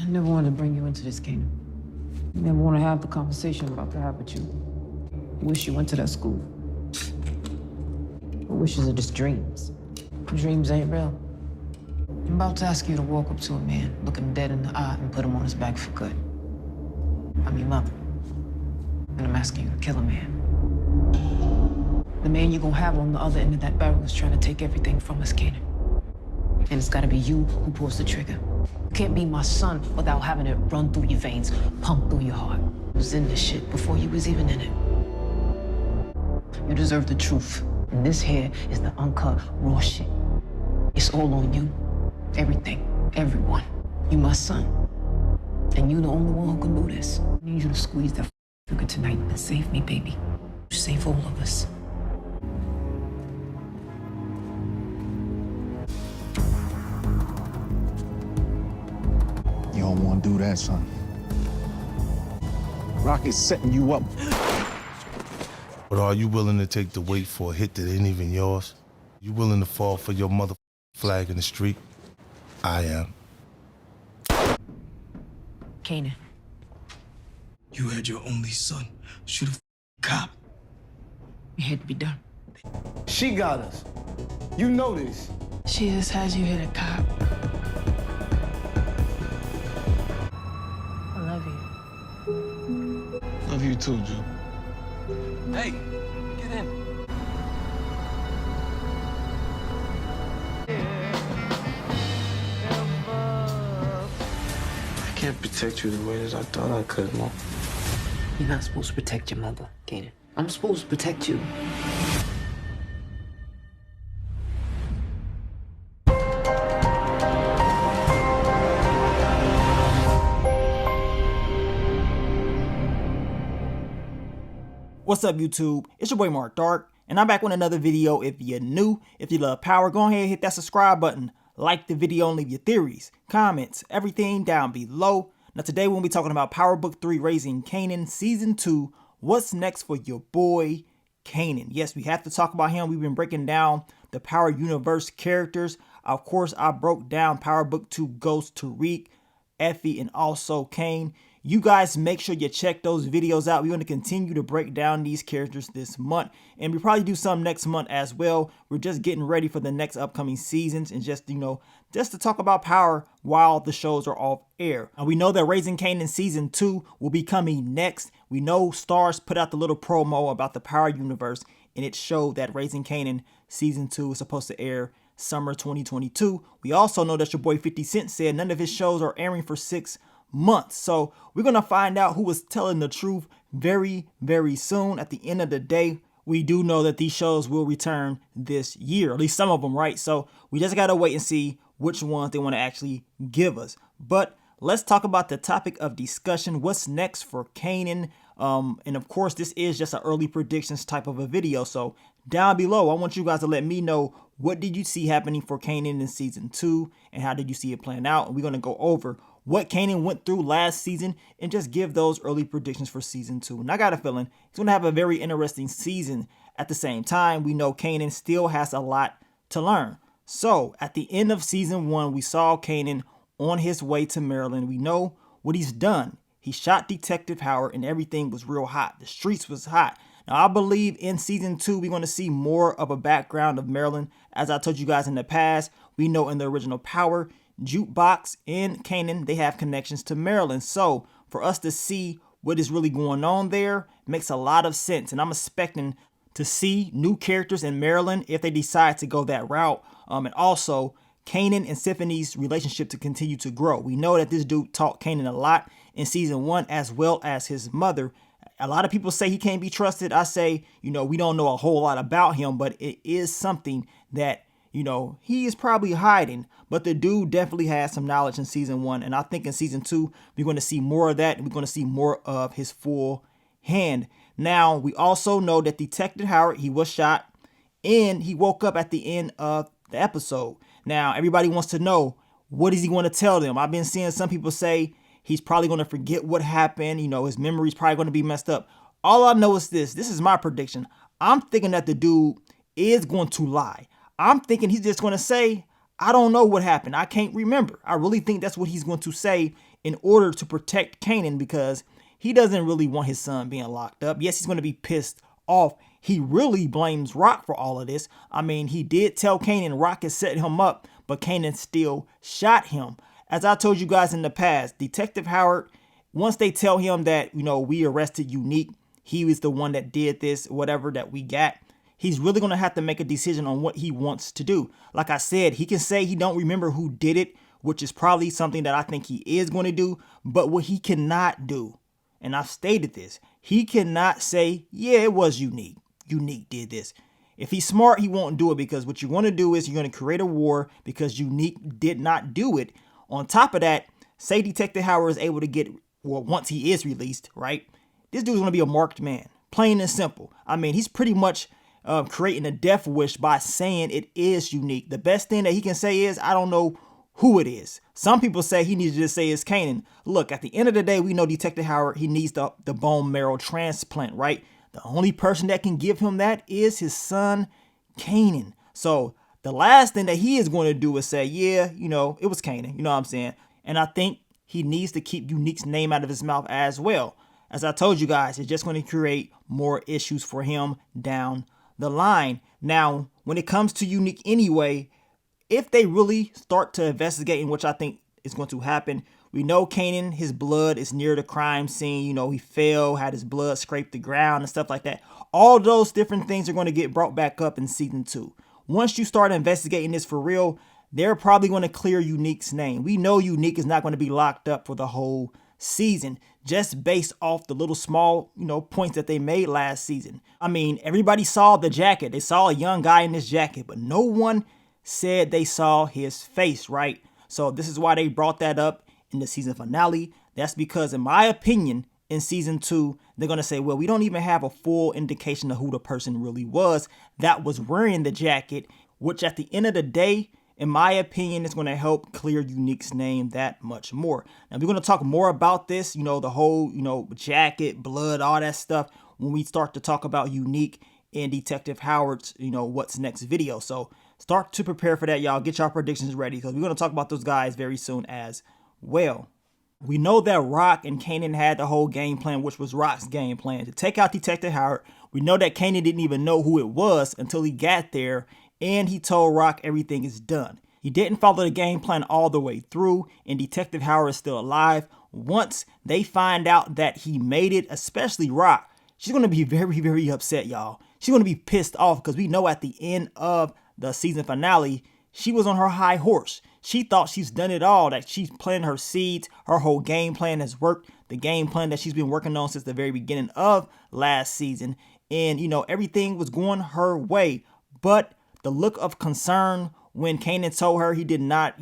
never wanted to bring you into this, Kanan. I never want to have the conversation I'm about to have with you. I wish you went to that school. But wishes are just dreams. Dreams ain't real. I'm about to ask you to walk up to a man, look him dead in the eye, and put him on his back for good. I'm your mother. And I'm asking you to kill a man. The man you're gonna have on the other end of that barrel is trying to take everything from us, Kanan. And it's gotta be you who pulls the trigger. You can't be my son without having it run through your veins, pump through your heart. You was in this shit before you was even in it. You deserve the truth. And this here is the uncut, raw shit. It's all on you. Everything. Everyone. You my son. And you the only one who can do this. I need you to squeeze that trigger tonight and save me, baby. Save all of us. You don't want to do that, son. Rocket's setting you up. But are you willing to take the weight for a hit that ain't even yours? You willing to fall for your mother flag in the street? I am. Kanan. You had your only son shoot a cop. It had to be done. She got us. You know this. She just had you hit a cop. I love you. Love you too, Ju. Hey, get in. I can't protect you the way that I thought I could, Mom. You're not supposed to protect your mother, Kanan. I'm supposed to protect you. What's up, YouTube? It's your boy Mark Dark, and I'm back with another video. If you're new, if you love power, go ahead and hit that subscribe button. Like the video and leave your theories, comments, everything down below. Now today we'll be talking about Power Book 3 Raising Kanan Season 2. What's next for your boy Kanan? Yes, we have to talk about him. We've been breaking down the Power Universe characters. Of course, I broke down Power Book 2 Ghost, Tariq, Effie, and also Kane. You guys make sure you check those videos out. We're going to continue to break down these characters this month, and we probably do some next month as well. We're just getting ready for the next upcoming seasons and just to talk about Power while the shows are off air. And we know that Raising Kanan Season 2 will be coming next. We know Stars put out the little promo about the Power Universe, and it showed that Raising Kanan Season 2 is supposed to air summer 2022. We also know that your boy 50 Cent said none of his shows are airing for 6 months. So we're going to find out who was telling the truth very, very soon. At the end of the day, we do know that these shows will return this year, at least some of them, right? So we just got to wait and see which ones they want to actually give us. But let's talk about the topic of discussion. What's next for Kanan? And of course, this is just an early predictions type of a video. So down below, I want you guys to let me know, what did you see happening for Kanan in Season 2? And how did you see it playing out? And we're going to go over what Kanan went through last season and just give those early predictions for Season 2. And I got a feeling he's going to have a very interesting season. At the same time, we know Kanan still has a lot to learn. So at the end of Season 1, we saw Kanan on his way to Maryland. We know what he's done. He shot Detective Howard and everything was real hot. The streets was hot. Now, I believe in Season 2, we're going to see more of a background of Maryland. As I told you guys in the past, we know in the original Power, Jukebox and Kanan, they have connections to Maryland. So for us to see what is really going on there makes a lot of sense. And I'm expecting to see new characters in Maryland if they decide to go that route. And also Kanan and Symphony's relationship to continue to grow. We know that this dude taught Kanan a lot in Season 1 as well as his mother. A lot of people say he can't be trusted. I say, we don't know a whole lot about him, but it is something that, he is probably hiding. But the dude definitely has some knowledge in Season 1. And I think in Season 2, we're going to see more of that. And we're going to see more of his full hand. Now, we also know that Detective Howard, he was shot and he woke up at the end of the episode. Now, everybody wants to know, what is he going to tell them? I've been seeing some people say he's probably going to forget what happened. His memory's probably going to be messed up. All I know is this is my prediction. I'm thinking that the dude is going to lie. I'm thinking he's just going to say, I don't know what happened. I can't remember. I really think that's what he's going to say in order to protect Kanan, because he doesn't really want his son being locked up. Yes, he's going to be pissed off. He really blames Rock for all of this. I mean, he did tell Kanan Rock had set him up, but Kanan still shot him. As I told you guys in the past, Detective Howard, once they tell him that, we arrested Unique, he was the one that did this, whatever that we got, he's really going to have to make a decision on what he wants to do. Like I said, he can say he don't remember who did it, which is probably something that I think he is going to do. But what he cannot do, and I've stated this, he cannot say, yeah, it was Unique. Unique did this. If he's smart, he won't do it, because what you're going to do is you're going to create a war because Unique did not do it. On top of that, say Detective Howard is able to get, well, once he is released, right? This dude's going to be a marked man, plain and simple. I mean, he's pretty much creating a death wish by saying it is Unique. The best thing that he can say is, I don't know who it is. Some people say he needs to just say it's Kanan. Look, at the end of the day, we know Detective Howard, he needs the bone marrow transplant, right? The only person that can give him that is his son, Kanan. So the last thing that he is going to do is say, yeah, it was Kanan. You know what I'm saying? And I think he needs to keep Unique's name out of his mouth as well. As I told you guys, it's just going to create more issues for him down the line. Now, when it comes to Unique anyway, if they really start to investigate, in which I think is going to happen, we know Kanan, his blood is near the crime scene. He fell, had his blood scrape the ground and stuff like that. All those different things are going to get brought back up in season 2. Once you start investigating this for real, they're probably going to clear Unique's name. We know Unique is not going to be locked up for the whole season, just based off the little small, points that they made last season. I mean, everybody saw the jacket. They saw a young guy in this jacket, but no one said they saw his face, right? So this is why they brought that up in the season finale. That's because, in my opinion, in season 2, they're going to say, well, we don't even have a full indication of who the person really was that was wearing the jacket, which at the end of the day, in my opinion, is going to help clear Unique's name that much more. Now, we're going to talk more about this, the whole, jacket, blood, all that stuff, when we start to talk about Unique and Detective Howard's, what's next video. So start to prepare for that, y'all. Get y'all predictions ready, because we're going to talk about those guys very soon as well. We know that Rock and Kanan had the whole game plan, which was Rock's game plan to take out Detective Howard. We know that Kanan didn't even know who it was until he got there, and he told Rock everything is done. He didn't follow the game plan all the way through, and Detective Howard is still alive. Once they find out that he made it, especially Rock, she's going to be very, very upset, y'all. She's going to be pissed off, because we know at the end of the season finale, she was on her high horse. She thought she's done it all, that she's planted her seeds. Her whole game plan has worked. The game plan that she's been working on since the very beginning of last season. And, everything was going her way. But the look of concern when Kanan told her he did not,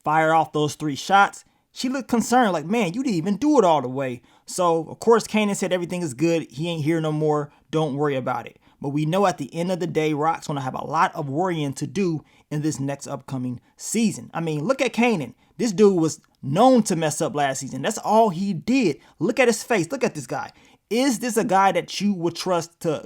fire off those 3 shots, she looked concerned, like, man, you didn't even do it all the way. So, of course, Kanan said everything is good. He ain't here no more. Don't worry about it. But we know at the end of the day, Rock's going to have a lot of worrying to do in this next upcoming season. I mean, look at Kanan. This dude was known to mess up last season. That's all he did. Look at his face. Look at this guy. Is this a guy that you would trust to,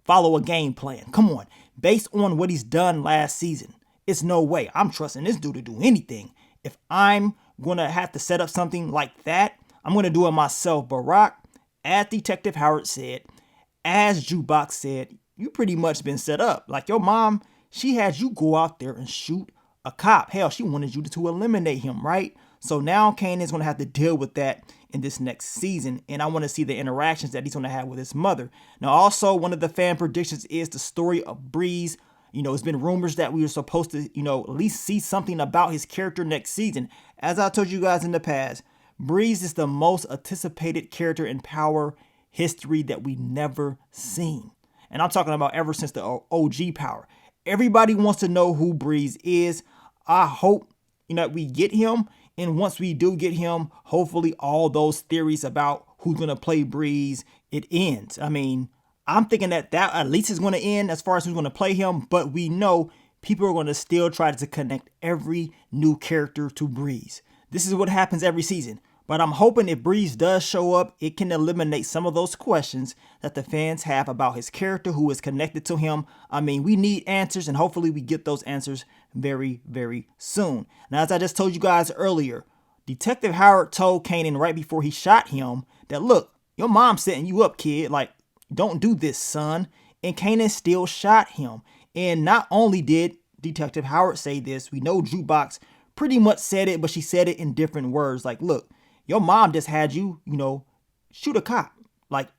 follow a game plan? Come on. Based on what he's done last season, it's no way I'm trusting this dude to do anything. If I'm going to have to set up something like that, I'm going to do it myself. But Rock, as Detective Howard said, as Jukebox said, you pretty much been set up. Like your mom, she had you go out there and shoot a cop. Hell, she wanted you to eliminate him, right? So now Kanan's going to have to deal with that in this next season. And I want to see the interactions that he's going to have with his mother. Now, also, one of the fan predictions is the story of Breeze. It's been rumors that we were supposed to, at least see something about his character next season. As I told you guys in the past, Breeze is the most anticipated character in Power history that we never seen. And I'm talking about ever since the OG Power. Everybody wants to know who Breeze is. I hope, that we get him. And once we do get him, hopefully all those theories about who's going to play Breeze, it ends. I mean, I'm thinking that at least is going to end as far as who's going to play him. But we know people are going to still try to connect every new character to Breeze. This is what happens every season. But I'm hoping if Breeze does show up, it can eliminate some of those questions that the fans have about his character, who is connected to him. I mean, we need answers, and hopefully we get those answers very, very soon. Now, as I just told you guys earlier, Detective Howard told Kanan right before he shot him that, look, your mom's setting you up, kid. Like, don't do this, son. And Kanan still shot him. And not only did Detective Howard say this, we know Jukebox pretty much said it, but she said it in different words. Like, look, your mom just had you, shoot a cop. Like,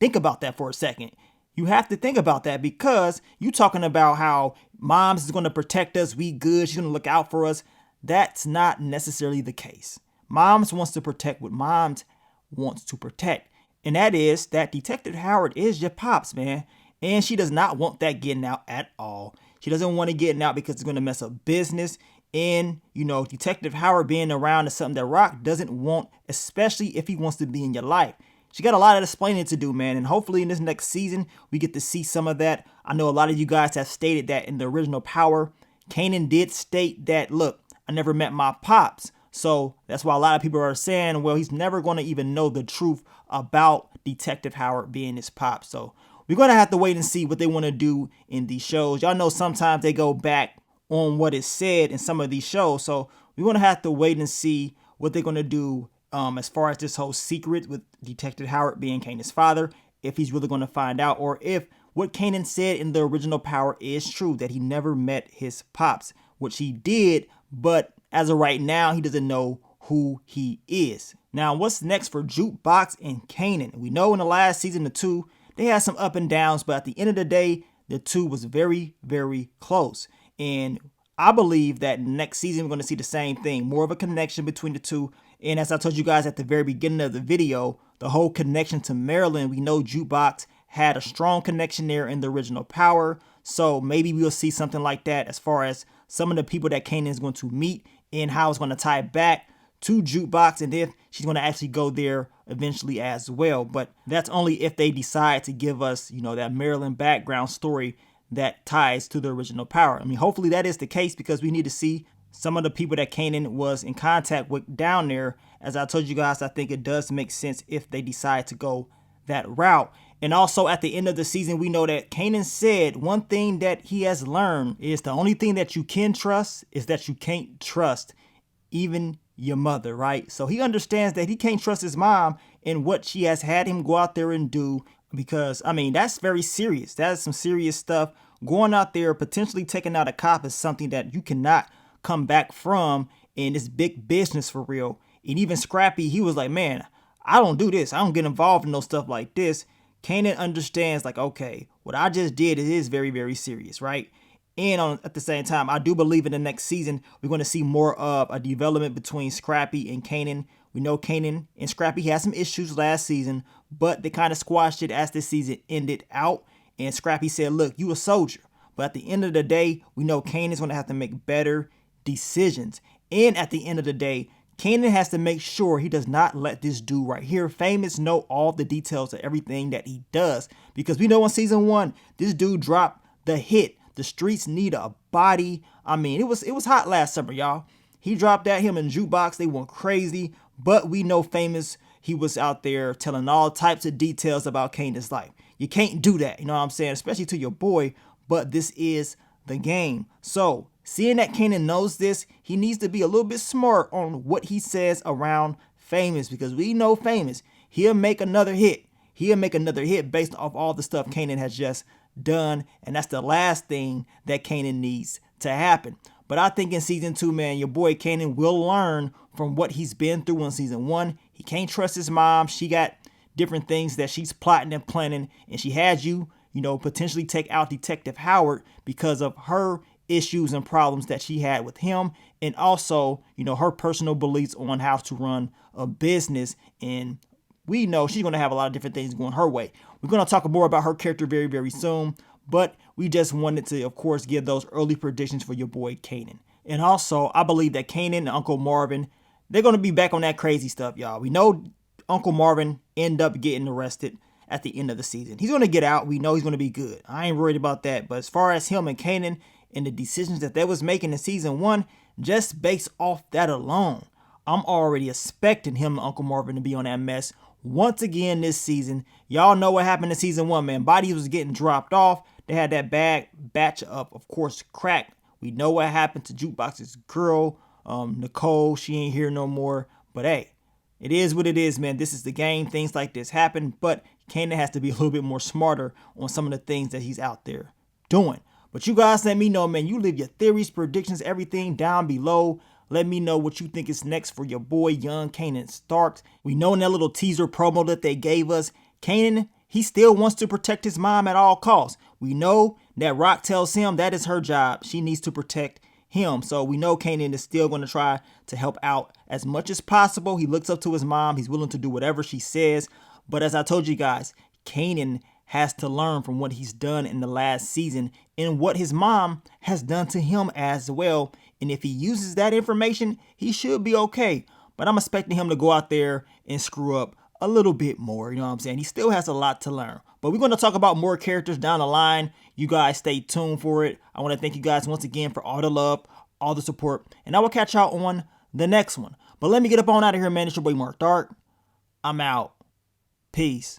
think about that for a second. You have to think about that because you talking about how moms is going to protect us. We good. She's going to look out for us. That's not necessarily the case. Moms wants to protect what moms wants to protect. And that is that Detective Howard is your pops, man. And she does not want that getting out at all. She doesn't want it getting out because it's going to mess up business. And, Detective Howard being around is something that Rock doesn't want, especially if he wants to be in your life. She got a lot of explaining to do, man. And hopefully in this next season, we get to see some of that. I know a lot of you guys have stated that in the original Power, Kanan did state that, look, I never met my pops. So that's why a lot of people are saying, well, he's never going to even know the truth about Detective Howard being his pop. So we're going to have to wait and see what they want to do in these shows. Y'all know sometimes they go back on what is said in some of these shows. So we're going to have to wait and see what they're going to do as far as this whole secret with Detective Howard being Kanan's father, if he's really going to find out, or if what Kanan said in the original Power is true, that he never met his pops, which he did, but as of right now, he doesn't know who he is. Now, what's next for Jukebox and Kanan? We know in the last season, the two, they had some up and downs, but at the end of the day, the two was very, very close. And I believe that next season, we're going to see the same thing, more of a connection between the two. And as I told you guys at the very beginning of the video, the whole connection to Maryland, we know Jukebox had a strong connection there in the original Power. So maybe we'll see something like that as far as some of the people that Kanan is going to meet and how it's going to tie back to Jukebox, and if she's going to actually go there eventually as well. But that's only if they decide to give us, that Maryland background story that ties to the original Power. I mean, hopefully that is the case because we need to see some of the people that Kanan was in contact with down there. As I told you guys, I think it does make sense if they decide to go that route. And also at the end of the season, we know that Kanan said one thing that he has learned is the only thing that you can trust is that you can't trust even your mother, right? So he understands that he can't trust his mom in what she has had him go out there and do, because, I mean, that's very serious. That's some serious stuff. Going out there, potentially taking out a cop is something that you cannot come back from in this big business for real. And even Scrappy, he was like, man, I don't do this. I don't get involved in no stuff like this. Kanan understands, like, okay, what I just did is very, very serious, right? And at the same time, I do believe in the next season, we're going to see more of a development between Scrappy and Kanan. We know Kanan and Scrappy had some issues last season, but they kind of squashed it as the season ended out. And Scrappy said, look, you a soldier. But at the end of the day, we know Kanan's going to have to make better decisions. And at the end of the day, Kanan has to make sure he does not let this dude right here, Famous, know all the details of everything that he does. Because we know in season 1, this dude dropped the hit. The streets need a body. I mean, it was hot last summer, y'all. He dropped that, him and Jukebox, they went crazy. But we know Famous, he was out there telling all types of details about Kanan's life. You can't do that, you know what I'm saying? Especially to your boy, but this is the game. So, seeing that Kanan knows this, he needs to be a little bit smart on what he says around Famous, because we know Famous, he'll make another hit. He'll make another hit based off all the stuff Kanan has just done, and that's the last thing that Kanan needs to happen. But I think in season 2, man, your boy Kanan will learn from what he's been through in season 1. He can't trust his mom. She got different things that she's plotting and planning, and she had you, potentially take out Detective Howard because of her issues and problems that she had with him, and also, her personal beliefs on how to run a business. And we know she's going to have a lot of different things going her way. We're going to talk more about her character very, very soon, but we just wanted to, of course, give those early predictions for your boy Kanan. And also, I believe that Kanan and Uncle Marvin, they're going to be back on that crazy stuff, y'all. We know Uncle Marvin end up getting arrested at the end of the season. He's going to get out. We know he's going to be good. I ain't worried about that. But as far as him and Kanan and the decisions that they was making in season 1, just based off that alone, I'm already expecting him and Uncle Marvin to be on that mess once again this season. Y'all know what happened in season 1, man. Bodies was getting dropped off. They had that bad batch of course, crack. We know what happened to Jukebox's girl, Nicole. She ain't here no more. But hey, it is what it is, man. This is the game. Things like this happen. But Kanan has to be a little bit more smarter on some of the things that he's out there doing. But you guys let me know, man. You leave your theories, predictions, everything down below. Let me know what you think is next for your boy, young Kanan Starks. We know in that little teaser promo that they gave us, Kanan, he still wants to protect his mom at all costs. We know that Rock tells him that is her job. She needs to protect him. So we know Kanan is still going to try to help out as much as possible. He looks up to his mom. He's willing to do whatever she says. But as I told you guys, Kanan has to learn from what he's done in the last season and what his mom has done to him as well. And if he uses that information, he should be okay. But I'm expecting him to go out there and screw up a little bit more. You know what I'm saying? He still has a lot to learn. But we're going to talk about more characters down the line. You guys stay tuned for it. I want to thank you guys once again for all the love, all the support. And I will catch y'all on the next one. But let me get up on out of here, man. It's your boy Mark Dark. I'm out. Peace.